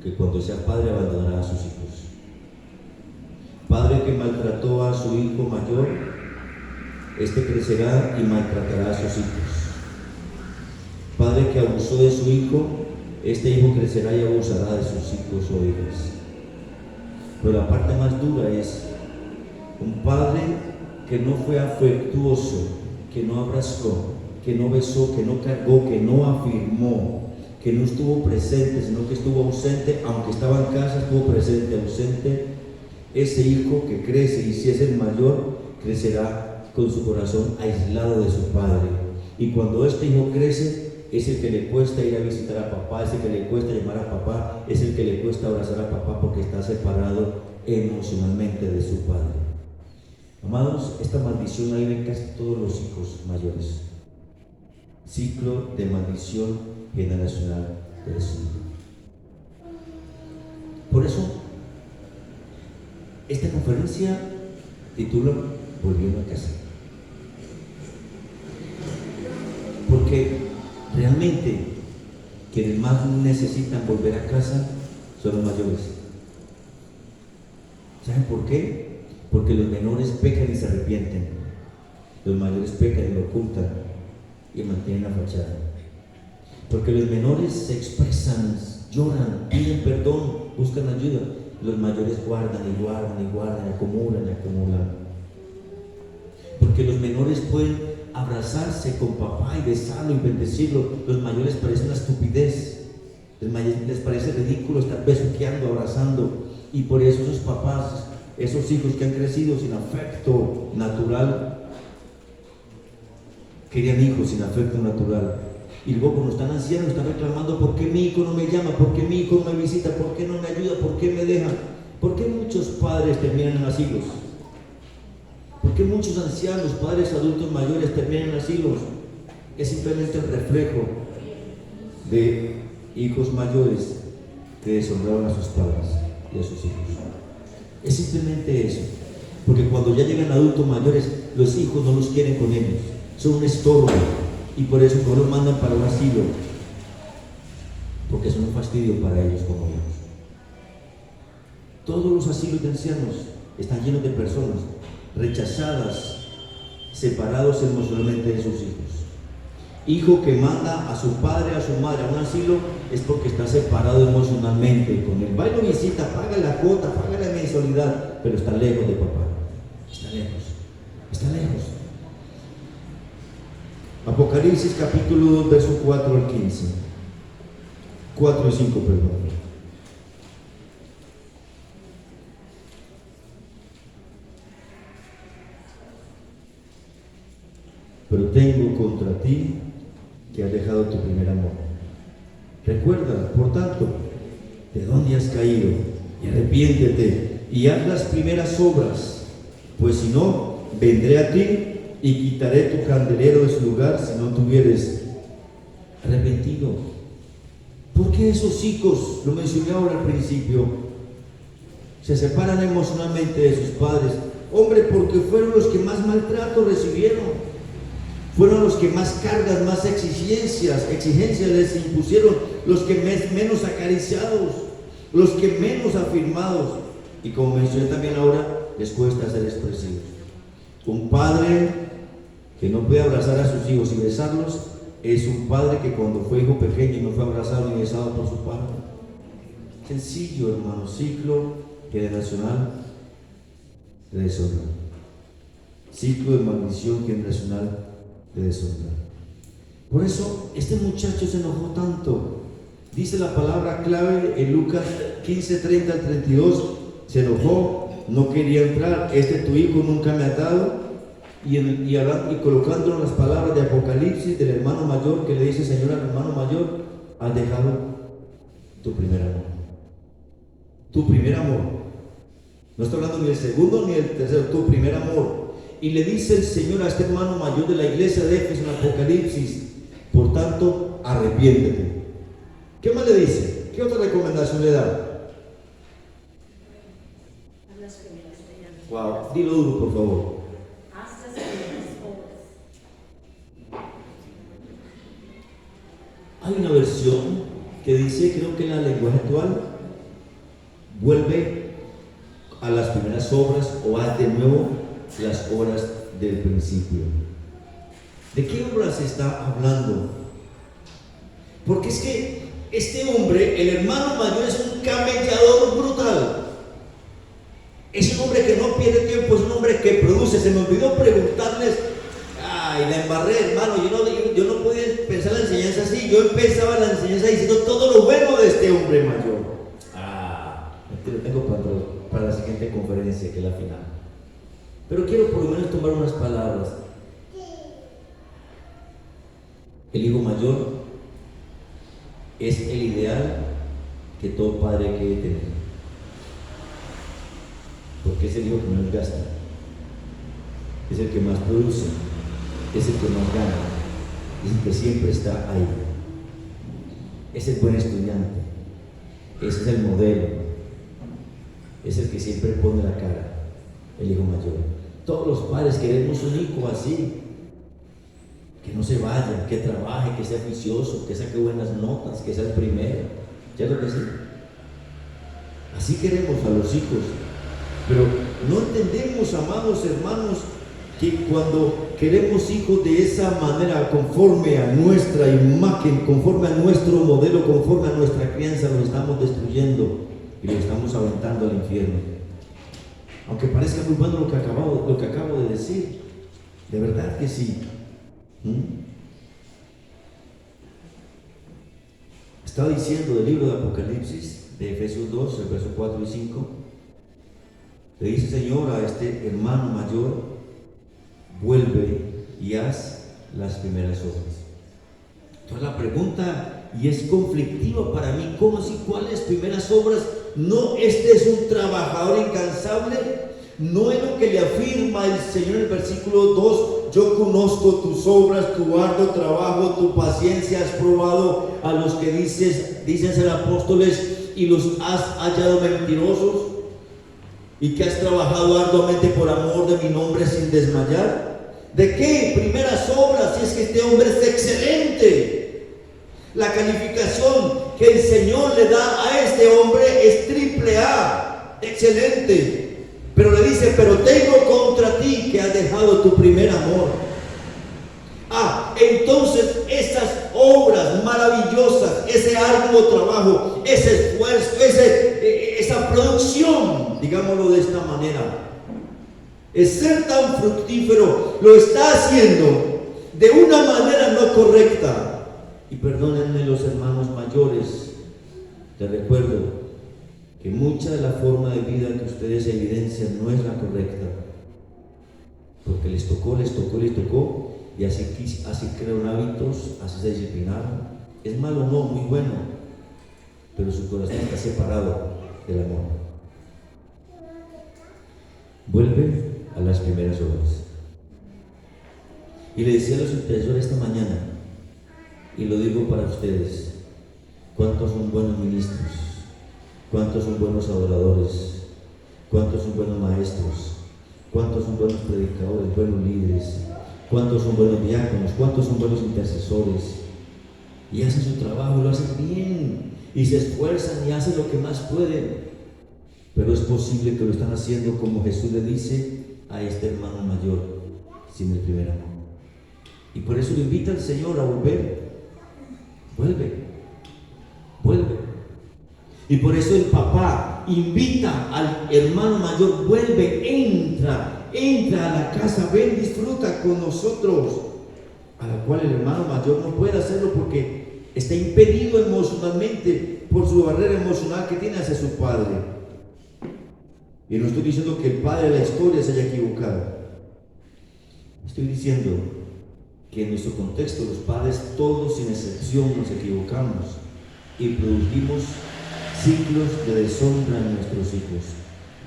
que cuando sea padre abandonará a sus hijos. Padre que maltrató a su hijo mayor, este crecerá y maltratará a sus hijos. Padre que abusó de su hijo, este hijo crecerá y abusará de sus hijos o hijas. Pero la parte más dura es un padre que no fue afectuoso, que no abrazó, que no besó, que no cargó, que no afirmó, que no estuvo presente, sino que estuvo ausente. Aunque estaba en casa, estuvo presente, ausente. Ese hijo que crece, y si es el mayor, crecerá con su corazón aislado de su padre. Y cuando este hijo crece, es el que le cuesta ir a visitar a papá, es el que le cuesta llamar a papá, es el que le cuesta abrazar a papá, porque está separado emocionalmente de su padre. Amados, esta maldición la viven casi todos los hijos mayores. Ciclo de maldición generacional de deshonra. Por eso, esta conferencia titula Volviendo a casa. ¿Por Porque realmente quienes más necesitan volver a casa son los mayores. ¿Saben por qué? Porque los menores pecan y se arrepienten. Los mayores pecan y lo ocultan y mantienen la fachada. Porque los menores se expresan, lloran, piden perdón, buscan ayuda. Los mayores guardan y guardan y guardan y acumulan y acumulan. Porque los menores pueden abrazarse con papá y besarlo y bendecirlo. Los mayores parecen una estupidez. Les parece ridículo estar besuqueando, abrazando. Y por eso esos papás, esos hijos que han crecido sin afecto natural, querían hijos sin afecto natural. Y luego cuando están ancianos están reclamando: ¿por qué mi hijo no me llama? ¿Por qué mi hijo no me visita? ¿Por qué no me ayuda? ¿Por qué me deja? ¿Por qué muchos padres terminan en asilos? ¿Por qué muchos ancianos, padres adultos mayores terminan en asilos? Es simplemente el reflejo de hijos mayores que deshonraron a sus padres y a sus hijos. Es simplemente eso. Porque cuando ya llegan adultos mayores, los hijos no los quieren con ellos, son un estorbo, y por eso no los mandan para un asilo, porque son un fastidio para ellos como hijos. Todos los asilos de ancianos están llenos de personas rechazadas, separados emocionalmente de sus hijos. Hijo que manda a su padre, a su madre a un asilo, es porque está separado emocionalmente con él. Va y lo visita, paga la cuota, paga la mensualidad, pero está lejos de papá. Está lejos, está lejos. Apocalipsis capítulo 2, verso 4 al 15. 4 y 5, perdón. Pero tengo contra ti que has dejado tu primer amor. Recuerda, por tanto, de dónde has caído, y arrepiéntete y haz las primeras obras, pues si no, vendré a ti y quitaré tu candelero de su lugar si no te hubieres arrepentido. ¿Por qué esos hijos, lo mencioné ahora al principio, se separan emocionalmente de sus padres? Hombre, porque fueron los que más maltrato recibieron. Fueron los que más cargas, más exigencias les impusieron, los que menos acariciados, los que menos afirmados. Y como mencioné también ahora, les cuesta ser expresivos. Un padre que no puede abrazar a sus hijos y besarlos es un padre que cuando fue hijo pequeño no fue abrazado ni besado por su padre. Sencillo, hermano. Ciclo generacional de deshonra. Ciclo de maldición generacional de deshonra. Por eso este muchacho se enojó tanto. Dice la palabra clave en Lucas 15, 30 al 32. Se enojó, no quería entrar. Tu hijo nunca me ha dado. Y colocándolo en las palabras de Apocalipsis del hermano mayor, que le dice: Señor, al hermano mayor, has dejado tu primer amor. Tu primer amor. No está hablando ni del segundo ni del tercero, tu primer amor. Y le dice el Señor a este hermano mayor de la iglesia de Éfeso en Apocalipsis: por tanto, arrepiéntete. ¿Qué más le dice? ¿Qué otra recomendación le da? Wow, dilo duro, por favor. Hay una versión que dice, creo que en la lenguaje actual, vuelve a las primeras obras o haz de nuevo las obras del principio. ¿De qué obras se está hablando? Porque es que este hombre, el hermano mayor, es un camellador brutal. Es un hombre que no pierde tiempo, es un hombre que produce. Se me olvidó preguntarles, la embarré, hermano, yo no podía pensar la enseñanza así. Yo empezaba la enseñanza diciendo todo lo bueno de este hombre mayor. Lo tengo para la siguiente conferencia, que es la final. Pero quiero por lo menos tomar unas palabras. El hijo mayor es el ideal que todo padre quiere tener, porque es el hijo que menos gasta, es el que más produce, es el que más gana, es el que siempre está ahí, es el buen estudiante, ese es el modelo, es el que siempre pone la cara, el hijo mayor. Todos los padres queremos un hijo así, Que no se vaya, que trabaje, que sea juicioso, que saque buenas notas, que sea el primero. ¿Ya lo que sí? Así queremos a los hijos. Pero no entendemos, amados hermanos, que cuando queremos hijos de esa manera, conforme a nuestra imagen, conforme a nuestro modelo, conforme a nuestra crianza, los estamos destruyendo y los estamos aventando al infierno. Aunque parezca muy bueno lo que acabo de decir, de verdad que sí. Está diciendo del libro de Apocalipsis, de Efesios 2, el verso 4 y 5, le dice: Señor, a este hermano mayor, vuelve y haz las primeras obras. Entonces la pregunta, y es conflictiva para mí, ¿cómo así? ¿Cuáles primeras obras? No, este es un trabajador incansable. No es lo que le afirma el Señor en el versículo 2: yo conozco tus obras, tu arduo trabajo, tu paciencia, has probado a los que dicen ser apóstoles y los has hallado mentirosos, y que has trabajado arduamente por amor de mi nombre sin desmayar. ¿De qué primeras obras? Si es que este hombre es excelente. La calificación que el Señor le da a este hombre es AAA, excelente. Pero le dice: pero tengo contra ti que has dejado tu primer amor. Entonces esas obras maravillosas, ese arduo trabajo, ese esfuerzo, esa producción, digámoslo de esta manera, es ser tan fructífero, lo está haciendo de una manera no correcta. Y perdónenme los hermanos mayores, les recuerdo que mucha de la forma de vida que ustedes evidencian no es la correcta, porque les tocó, y así crearon hábitos, así se disciplinaron. Es malo, no, muy bueno, pero su corazón está separado del amor. Vuelve a las primeras obras. Y le decía a los intercesores esta mañana, y lo digo para ustedes: ¿cuántos son buenos ministros? ¿Cuántos son buenos adoradores? ¿Cuántos son buenos maestros? ¿Cuántos son buenos predicadores, buenos líderes? ¿Cuántos son buenos diáconos? ¿Cuántos son buenos intercesores? Y hacen su trabajo, lo hacen bien, y se esfuerzan y hacen lo que más pueden. Pero es posible que lo están haciendo, como Jesús le dice a este hermano mayor, sin el primer amor. Y por eso le invita al Señor a volver. Vuelve. Y por eso el papá invita al hermano mayor: vuelve, entra a la casa, ven, disfruta con nosotros. A la cual el hermano mayor no puede hacerlo porque está impedido emocionalmente por su barrera emocional que tiene hacia su padre. Y no estoy diciendo que el padre de la historia se haya equivocado. Estoy diciendo que en nuestro contexto los padres, todos sin excepción, nos equivocamos y producimos ciclos de deshonra en nuestros hijos.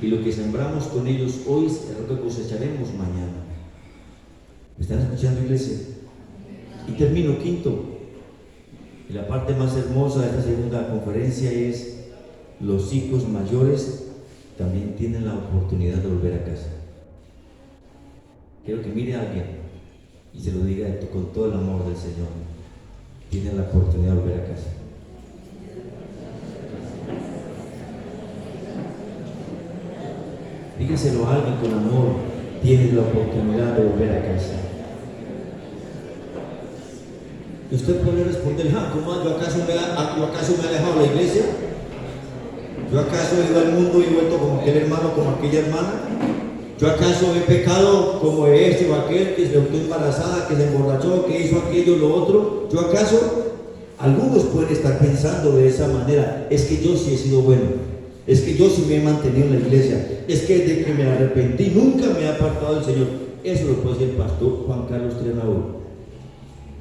Y lo que sembramos con ellos hoy es lo que cosecharemos mañana. ¿Me están escuchando, iglesia? Y termino, quinto. Y la parte más hermosa de esta segunda conferencia es: los hijos mayores también tienen la oportunidad de volver a casa. Quiero que mire a alguien y se lo diga con todo el amor del Señor: tienen la oportunidad de volver a casa. Dígaselo a alguien con amor: tienes la oportunidad de volver a casa. Y usted puede responder: ¿cómo? ¿Yo acaso me he alejado de la iglesia? ¿Yo acaso he ido al mundo y he vuelto como aquel hermano, como aquella hermana? ¿Yo acaso he pecado como este o aquel que se quedó embarazada, que se emborrachó, que hizo aquello o lo otro? ¿Yo acaso? Algunos pueden estar pensando de esa manera: es que yo sí he sido bueno, es que yo sí me he mantenido en la iglesia, es que desde que me arrepentí nunca me he apartado del Señor. Eso lo puede decir el pastor Juan Carlos Triana hoy.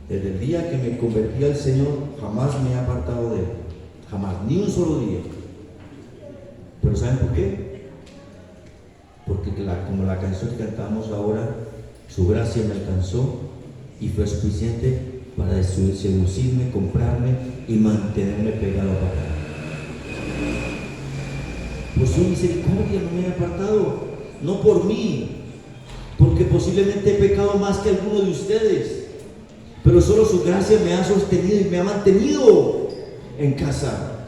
Desde el día que me convertí al Señor, jamás me he apartado de Él, jamás, ni un solo día. ¿Pero saben por qué? Porque como la canción que cantamos ahora, su gracia me alcanzó y fue suficiente para seducirme, comprarme y mantenerme pegado a papá. Por su misericordia no me he apartado, no por mí, porque posiblemente he pecado más que alguno de ustedes. pero solo su gracia me ha sostenido y me ha mantenido en casa.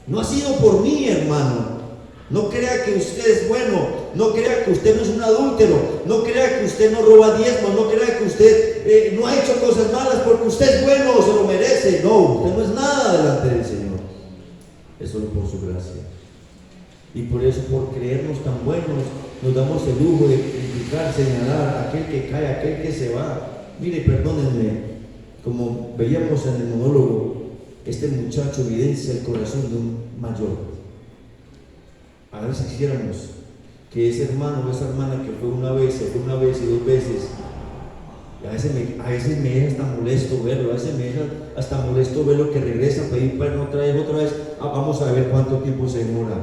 No ha sido por mí, hermano. No crea que usted es bueno, no crea que usted no es un adúltero, no crea que usted no roba diezmos, no crea que usted no ha hecho cosas malas porque usted es bueno, se lo merece. No, usted no es nada delante del Señor. Es solo por su gracia. Y por eso, por creernos tan buenos, nos damos el lujo de criticar, señalar a aquel que cae, a aquel que se va. Mire, perdónenme, como veíamos en el monólogo, este muchacho evidencia el corazón de un mayor. A veces quisiéramos que ese hermano o esa hermana que fue una vez, se fue una vez y dos veces, y a veces me deja hasta molesto verlo, a veces me deja hasta molesto verlo que regresa a pedir perdón otra vez, vamos a ver cuánto tiempo se demora.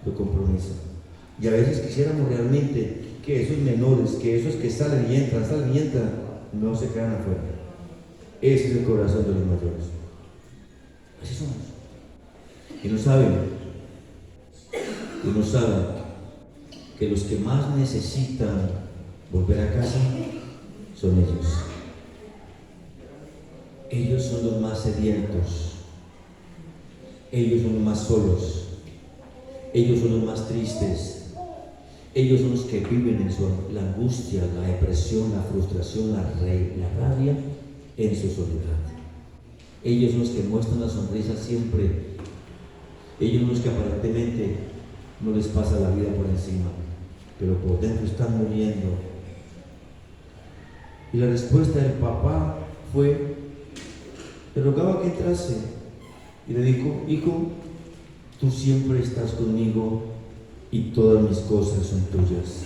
Lo compromiso. Y a veces quisiéramos realmente que esos menores, que esos que salen y entran, no se quedan afuera. Ese es el corazón de los mayores. Así somos. Y no saben que los que más necesitan volver a casa son ellos. Ellos son los más sedientos. Ellos son los más solos. Ellos son los más tristes. Ellos son los que viven en la angustia, la depresión, la frustración, la rabia en su soledad. Ellos son los que muestran la sonrisa siempre. Ellos son los que aparentemente no les pasa la vida por encima, pero por dentro están muriendo. Y la respuesta del papá fue, le rogaba que entrase y le dijo: hijo, tú siempre estás conmigo y todas mis cosas son tuyas.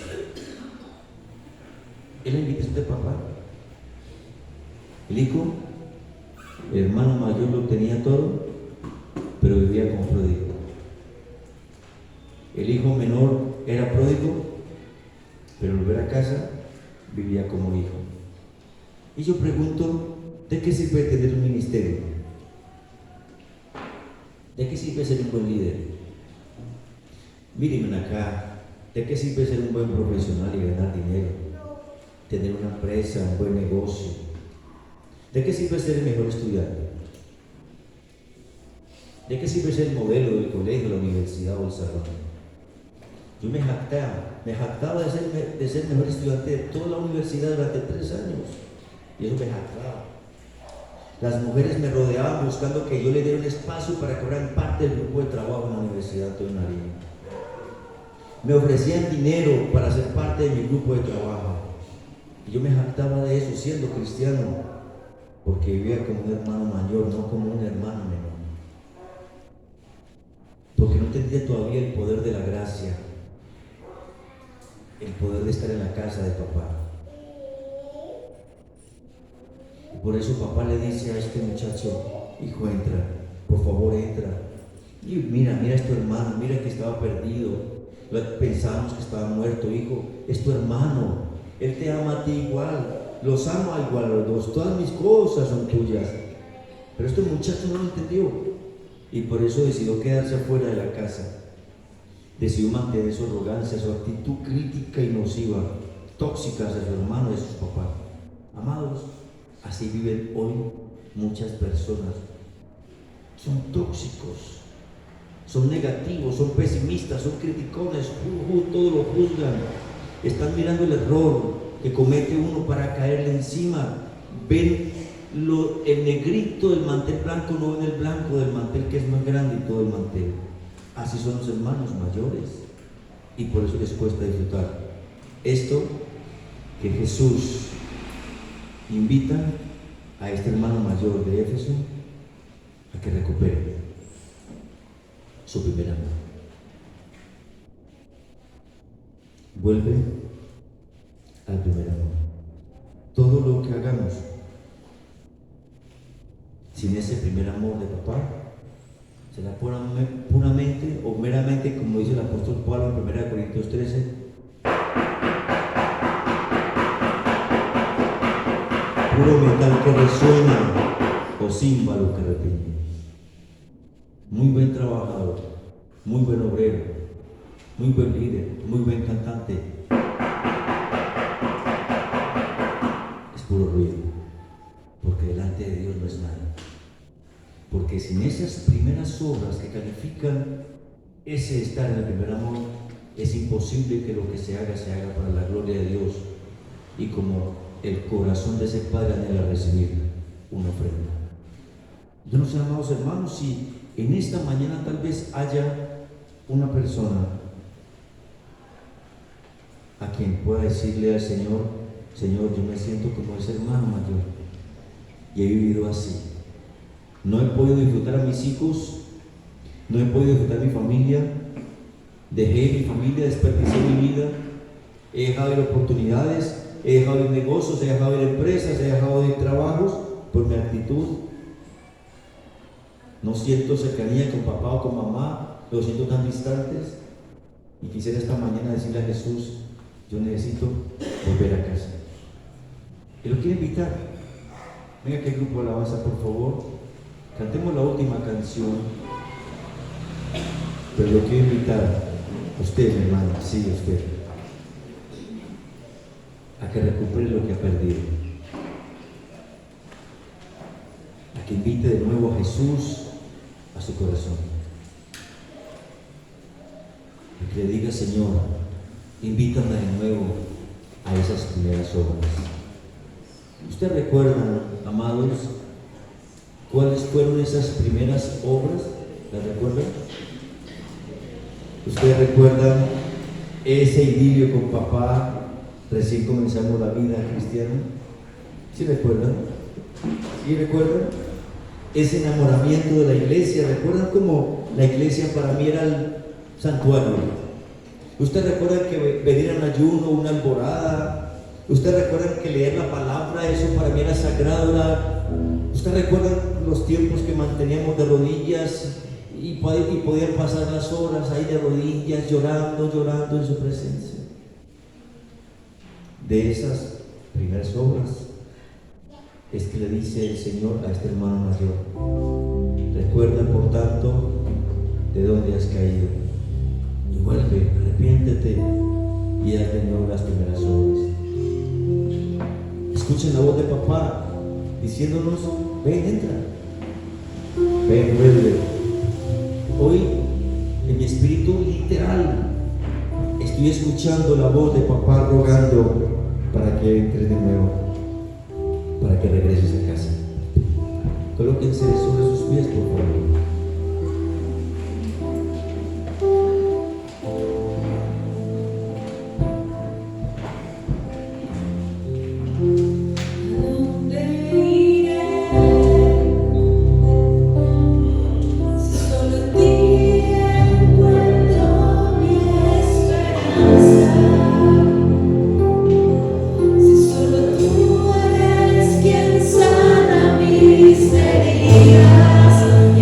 Es la invitación de papá. El hijo, el hermano mayor, lo tenía todo, pero vivía como pródigo. El hijo menor era pródigo, pero al volver a casa vivía como hijo. Y yo pregunto, ¿de qué sirve tener un ministerio? ¿De qué sirve ser un buen líder? Mírenme acá, ¿de qué sirve ser un buen profesional y ganar dinero? Tener una empresa, un buen negocio. ¿De qué sirve ser el mejor estudiante? ¿De qué sirve ser el modelo del colegio, la universidad o el salón? Yo me jactaba de ser mejor estudiante de toda la universidad durante 3 años. Y eso me jactaba. Las mujeres me rodeaban buscando que yo le diera un espacio para que fueran parte del grupo de trabajo en la Universidad Antonio Nariño. Me ofrecían dinero para ser parte de mi grupo de trabajo. Y yo me jactaba de eso siendo cristiano, porque vivía como un hermano mayor, no como un hermano menor. Porque no entendía todavía el poder de la gracia, el poder de estar en la casa de papá. Y por eso papá le dice a este muchacho: hijo, entra, por favor, entra. Y mira a tu hermano, mira que estaba perdido. Pensábamos que estaba muerto. Hijo, es tu hermano, él te ama a ti igual, los ama igual a los dos, todas mis cosas son tuyas. Pero este muchacho no lo entendió y por eso decidió quedarse afuera de la casa. Decidió mantener su arrogancia, su actitud crítica y nociva, tóxica hacia su hermano y a sus papás. Amados, así viven hoy muchas personas. Son tóxicos, son negativos, son pesimistas, son criticones, todo lo juzgan. Están mirando el error que comete uno para caerle encima. Ven el negrito del mantel blanco, no ven el blanco del mantel que es más grande y todo el mantel. Así son los hermanos mayores y por eso les cuesta disfrutar. Esto que Jesús invita a este hermano mayor de Éfeso a que recupere su primer amor. Vuelve al primer amor. Todo lo que hagamos sin ese primer amor de papá será puramente o meramente, como dice el apóstol Pablo en 1 Corintios 13, puro metal que resuena o címbalo que retiñe. Muy buen trabajador, muy buen obrero, muy buen líder, muy buen cantante. Es puro ruido, porque delante de Dios no es nada. Porque sin esas primeras obras que califican ese estar en el primer amor, es imposible que lo que se haga para la gloria de Dios, y como el corazón de ese Padre anhela recibir una ofrenda. Yo no sé, amados hermanos, si en esta mañana tal vez haya una persona a quien pueda decirle al Señor: Señor, yo me siento como ese hermano mayor y he vivido así. No he podido disfrutar a mis hijos, no he podido disfrutar a mi familia, dejé mi familia, desperdicié mi vida, he dejado de ir oportunidades, he dejado de ir negocios, he dejado de ir empresas, he dejado de ir trabajos por mi actitud. No siento cercanía con papá o con mamá, los siento tan distantes, y quisiera esta mañana decirle a Jesús: yo necesito volver a casa. Y lo quiero invitar. Venga, que el grupo de alabanza, por favor, cantemos la última canción. Pero lo quiero invitar a usted, mi hermano, sí, a usted, a que recupere lo que ha perdido, a que invite de nuevo a Jesús a su corazón, y que le diga: Señor, invítame de nuevo a esas primeras obras. ¿Usted recuerda, amados, cuáles fueron esas primeras obras? ¿Las recuerdan? ¿Ustedes recuerdan ese idilio con papá recién comenzamos la vida cristiana? ¿Sí recuerdan? ¿Sí recuerdan? Ese enamoramiento de la iglesia. ¿Recuerdan cómo la iglesia para mí era el santuario? ¿Ustedes recuerdan que venir al ayuno, una alborada? ¿Ustedes recuerdan que leer la palabra, eso para mí era sagrado? ¿Ustedes recuerdan los tiempos que manteníamos de rodillas y podían pasar las horas ahí de rodillas, llorando en su presencia? De esas primeras obras es que le dice el Señor a este hermano mayor: recuerda, por tanto, de dónde has caído, y vuelve, arrepiéntete y haz de nuevo las primeras obras. Escuchen la voz de papá diciéndonos: ven, entra, ven, vuelve. Hoy, en mi espíritu literal, estoy escuchando la voz de papá rogando para que entres de nuevo, para que regreses a casa. Colóquense sobre sus pies, por favor. Quien sana mis heridas y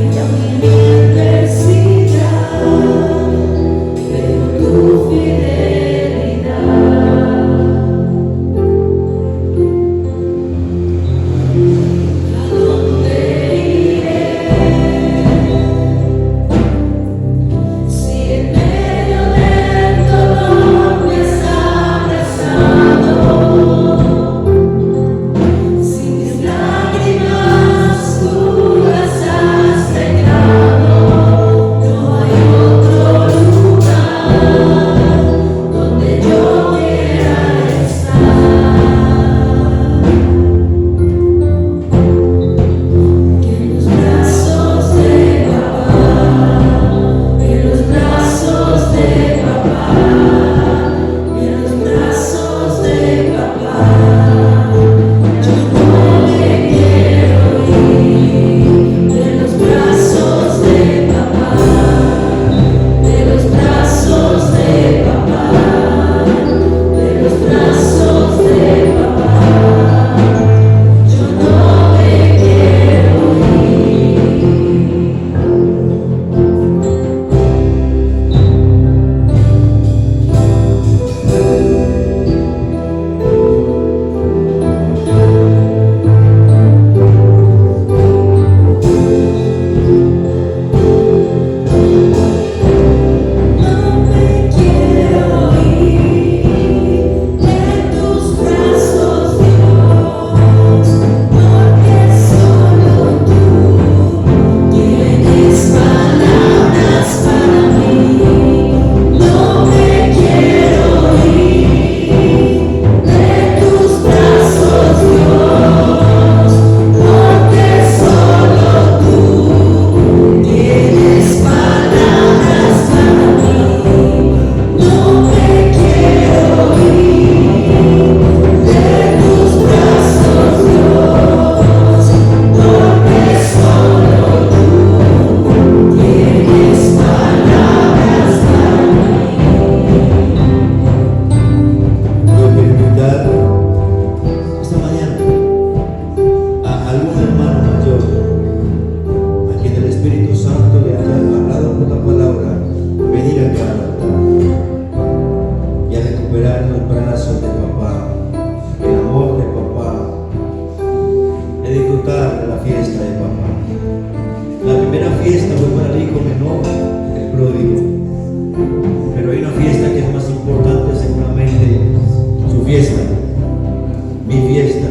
mi fiesta.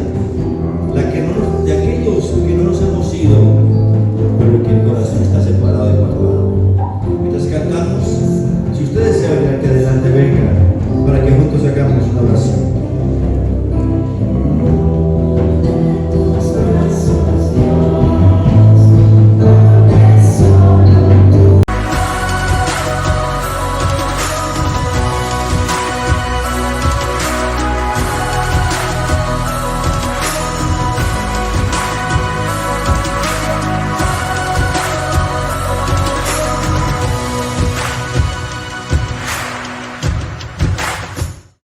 De aquellos que no nos hemos ido